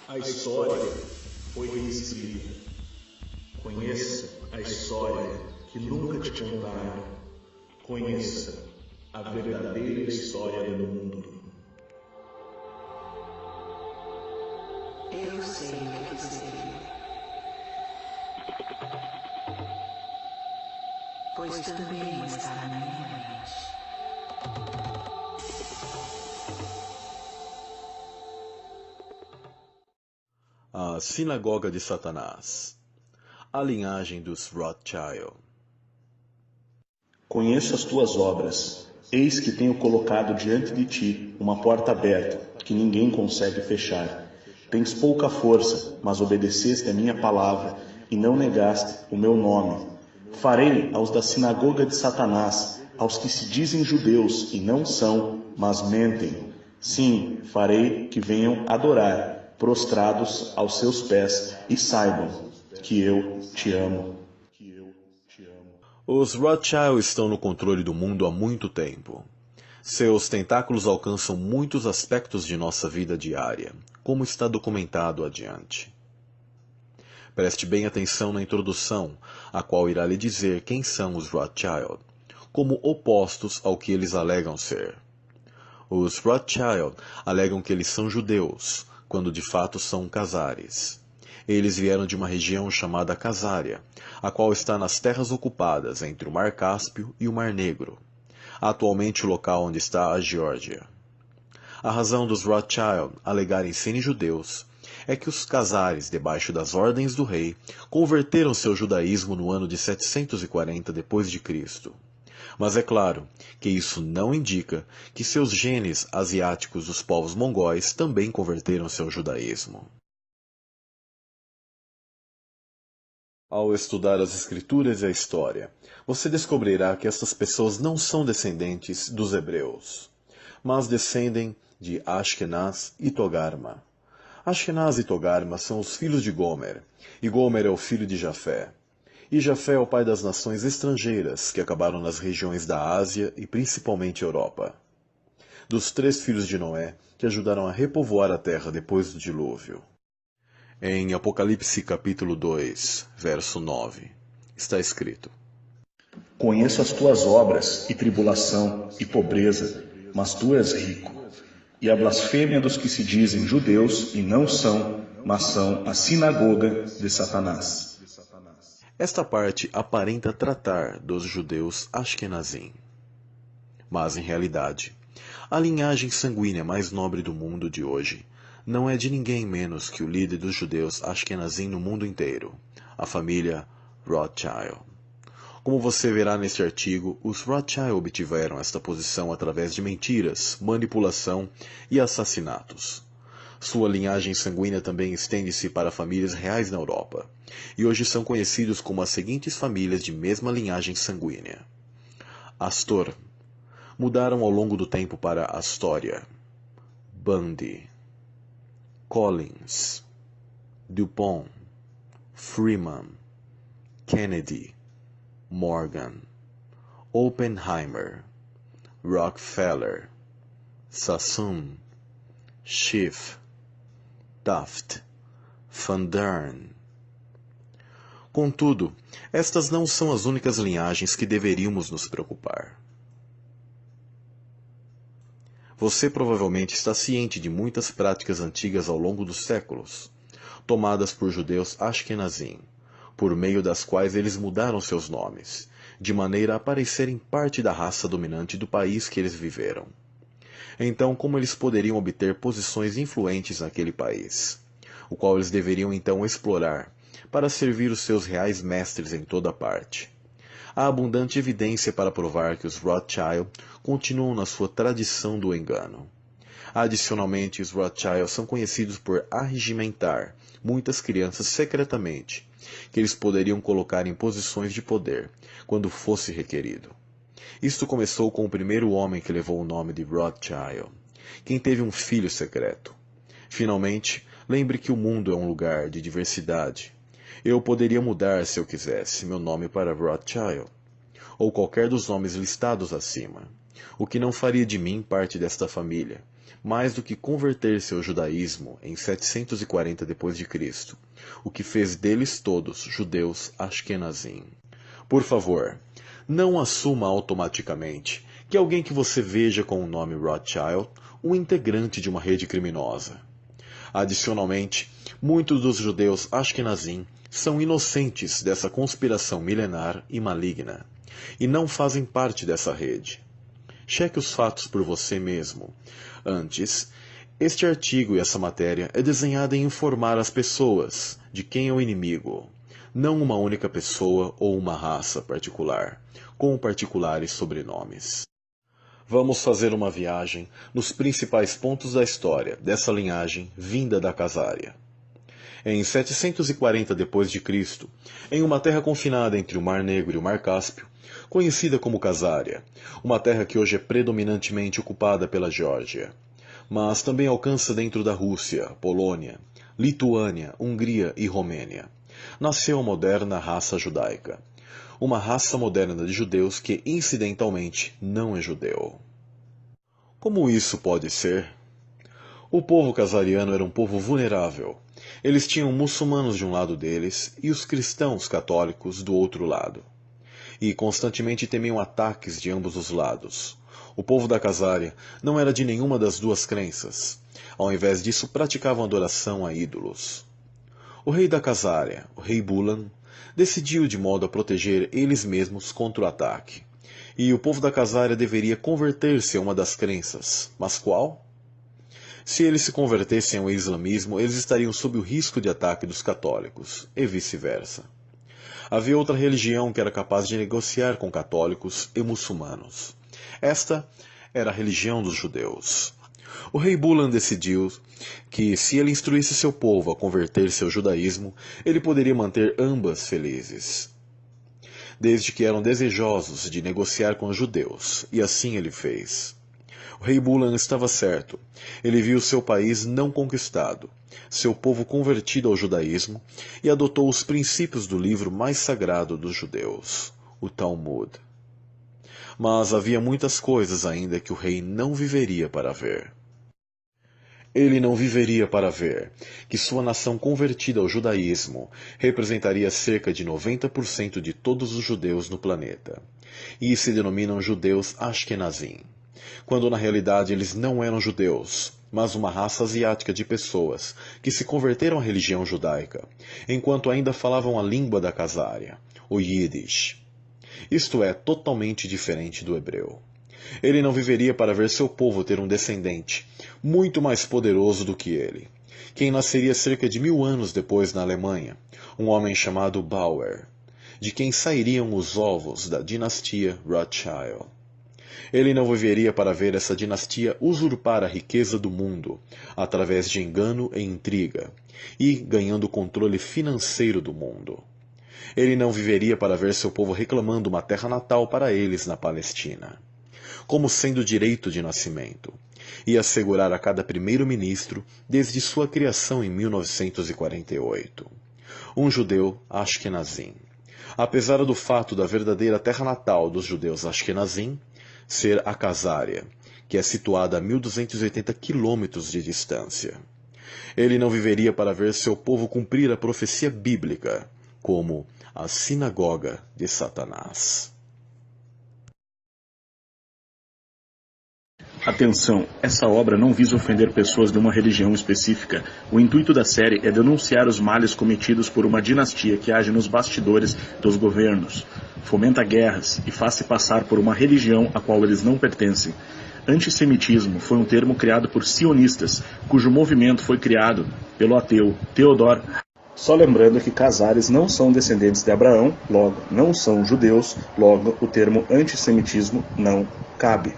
A história foi reescrita. Conheça a história que nunca te contaram. Conheça a verdadeira história do mundo. Eu sei o que você viu, pois também está na minha mente. A Sinagoga de Satanás. A linhagem dos Rothschild. Conheço as tuas obras. Eis que tenho colocado diante de ti uma porta aberta, que ninguém consegue fechar. Tens pouca força, mas obedeceste a minha palavra, e não negaste o meu nome. Farei aos da sinagoga de Satanás, aos que se dizem judeus e não são, mas mentem. Sim, farei que venham adorar, prostrados aos seus pés, e saibam que eu te amo. Os Rothschild estão no controle do mundo há muito tempo. Seus tentáculos alcançam muitos aspectos de nossa vida diária, como está documentado adiante. Preste bem atenção na introdução, a qual irá lhe dizer quem são os Rothschild, como opostos ao que eles alegam ser. Os Rothschild alegam que eles são judeus, quando de fato são Khazares. Eles vieram de uma região chamada Khazaria, a qual está nas terras ocupadas entre o Mar Cáspio e o Mar Negro, atualmente o local onde está a Geórgia. A razão dos Rothschild alegarem serem judeus é que os Khazares, debaixo das ordens do rei, converteram seu judaísmo no ano de 740 d.C. Mas é claro que isso não indica que seus genes asiáticos dos povos mongóis também converteram seu judaísmo. Ao estudar as escrituras e a história, você descobrirá que estas pessoas não são descendentes dos hebreus, mas descendem de Ashkenaz e Togarma. Ashkenaz e Togarma são os filhos de Gomer, e Gomer é o filho de Jafé. E Jafé é o pai das nações estrangeiras que acabaram nas regiões da Ásia e principalmente Europa. Dos 3 filhos de Noé que ajudaram a repovoar a terra depois do dilúvio. Em Apocalipse capítulo 2, verso 9, está escrito: Conheço as tuas obras, e tribulação, e pobreza, mas tu és rico. E a blasfêmia dos que se dizem judeus e não são, mas são a sinagoga de Satanás. Esta parte aparenta tratar dos judeus Ashkenazim. Mas, em realidade, a linhagem sanguínea mais nobre do mundo de hoje não é de ninguém menos que o líder dos judeus Ashkenazim no mundo inteiro, a família Rothschild. Como você verá neste artigo, os Rothschild obtiveram esta posição através de mentiras, manipulação e assassinatos. Sua linhagem sanguínea também estende-se para famílias reais na Europa, e hoje são conhecidos como as seguintes famílias de mesma linhagem sanguínea. Astor. Mudaram ao longo do tempo para Astoria. Bundy. Collins. DuPont. Freeman. Kennedy. Morgan. Oppenheimer. Rockefeller. Sassoon. Schiff. Taft, Van Dorn. Contudo, estas não são as únicas linhagens que deveríamos nos preocupar. Você provavelmente está ciente de muitas práticas antigas ao longo dos séculos, tomadas por judeus Ashkenazim, por meio das quais eles mudaram seus nomes, de maneira a parecerem parte da raça dominante do país que eles viveram. Então, como eles poderiam obter posições influentes naquele país, o qual eles deveriam então explorar, para servir os seus reais mestres em toda parte? Há abundante evidência para provar que os Rothschild continuam na sua tradição do engano. Adicionalmente, os Rothschild são conhecidos por arregimentar muitas crianças secretamente, que eles poderiam colocar em posições de poder, quando fosse requerido. Isto começou com o primeiro homem que levou o nome de Rothschild, quem teve um filho secreto. Finalmente, lembre que o mundo é um lugar de diversidade. Eu poderia mudar, se eu quisesse, meu nome para Rothschild, ou qualquer dos nomes listados acima, o que não faria de mim parte desta família, mais do que converter-se ao judaísmo em 740 d.C., o que fez deles todos judeus Ashkenazim. Por favor, não assuma automaticamente que alguém que você veja com o nome Rothschild, um integrante de uma rede criminosa. Adicionalmente, muitos dos judeus Ashkenazim são inocentes dessa conspiração milenar e maligna, e não fazem parte dessa rede. Cheque os fatos por você mesmo. Antes, este artigo e essa matéria é desenhada em informar as pessoas de quem é o inimigo, não uma única pessoa ou uma raça particular, com particulares sobrenomes. Vamos fazer uma viagem nos principais pontos da história dessa linhagem vinda da Casária. Em 740 d.C., em uma terra confinada entre o Mar Negro e o Mar Cáspio, conhecida como Casária, uma terra que hoje é predominantemente ocupada pela Geórgia, mas também alcança dentro da Rússia, Polônia, Lituânia, Hungria e Romênia, nasceu a moderna raça judaica, uma raça moderna de judeus que incidentalmente não é judeu. Como isso pode ser? O povo casariano era um povo vulnerável. Eles tinham muçulmanos de um lado deles e os cristãos católicos do outro lado. E constantemente temiam ataques de ambos os lados. O povo da Casária não era de nenhuma das duas crenças. Ao invés disso, praticavam adoração a ídolos. O rei da Casária, o rei Bulan, decidiu de modo a proteger eles mesmos contra o ataque. E o povo da Casária deveria converter-se a uma das crenças. Mas qual? Se eles se convertessem ao islamismo, eles estariam sob o risco de ataque dos católicos, e vice-versa. Havia outra religião que era capaz de negociar com católicos e muçulmanos. Esta era a religião dos judeus. O rei Bulan decidiu que, se ele instruísse seu povo a converter-se ao judaísmo, ele poderia manter ambas felizes, desde que eram desejosos de negociar com os judeus, e assim ele fez. O rei Bulan estava certo. Ele viu seu país não conquistado, seu povo convertido ao judaísmo, e adotou os princípios do livro mais sagrado dos judeus, o Talmud. Mas havia muitas coisas ainda que o rei não viveria para ver. Ele não viveria para ver que sua nação convertida ao judaísmo representaria cerca de 90% de todos os judeus no planeta, e se denominam judeus Ashkenazim, quando na realidade eles não eram judeus, mas uma raça asiática de pessoas que se converteram à religião judaica, enquanto ainda falavam a língua da Casária, o Yiddish. Isto é totalmente diferente do hebreu. Ele não viveria para ver seu povo ter um descendente muito mais poderoso do que ele, quem nasceria cerca de 1000 anos depois na Alemanha, um homem chamado Bauer, de quem sairiam os ovos da dinastia Rothschild. Ele não viveria para ver essa dinastia usurpar a riqueza do mundo, através de engano e intriga, e ganhando o controle financeiro do mundo. Ele não viveria para ver seu povo reclamando uma terra natal para eles na Palestina, como sendo direito de nascimento, e assegurar a cada primeiro-ministro desde sua criação em 1948. Um judeu Ashkenazim. Apesar do fato da verdadeira terra natal dos judeus Ashkenazim ser a Casária, que é situada a 1280 quilômetros de distância. Ele não viveria para ver seu povo cumprir a profecia bíblica, como a sinagoga de Satanás. Atenção, essa obra não visa ofender pessoas de uma religião específica. O intuito da série é denunciar os males cometidos por uma dinastia que age nos bastidores dos governos, fomenta guerras e faz-se passar por uma religião a qual eles não pertencem. Antissemitismo foi um termo criado por sionistas, cujo movimento foi criado pelo ateu Theodor. Só lembrando que Casários não são descendentes de Abraão, logo não são judeus, logo o termo antissemitismo não cabe.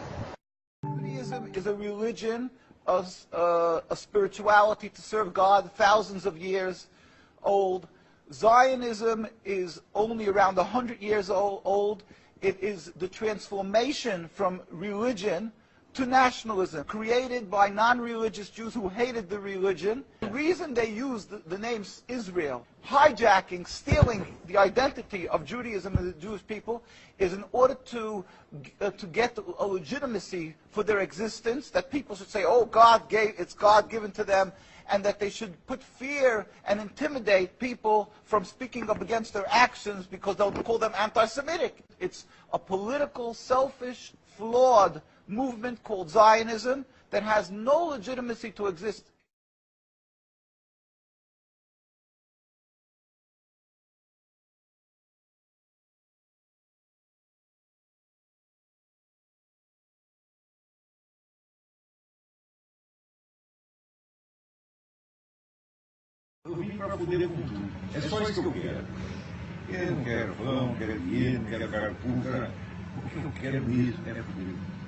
Is a religion, a spirituality to serve God, thousands of years old. Zionism is only around 100 years old. It is the transformation from religion to nationalism, created by non-religious Jews who hated the religion. The reason they used the name Israel, hijacking, stealing the identity of Judaism and the Jewish people, is in order to get a legitimacy for their existence, that people should say, oh, it's God given to them, and that they should put fear and intimidate people from speaking up against their actions because they'll call them anti-Semitic. It's a political, selfish, flawed movement called Zionism that has no legitimacy to exist. Eu vim para poder com tudo. É só isso que eu quero. Eu não quero pão, não quero dinheiro, não quero carro público. O que eu quero mesmo é poder.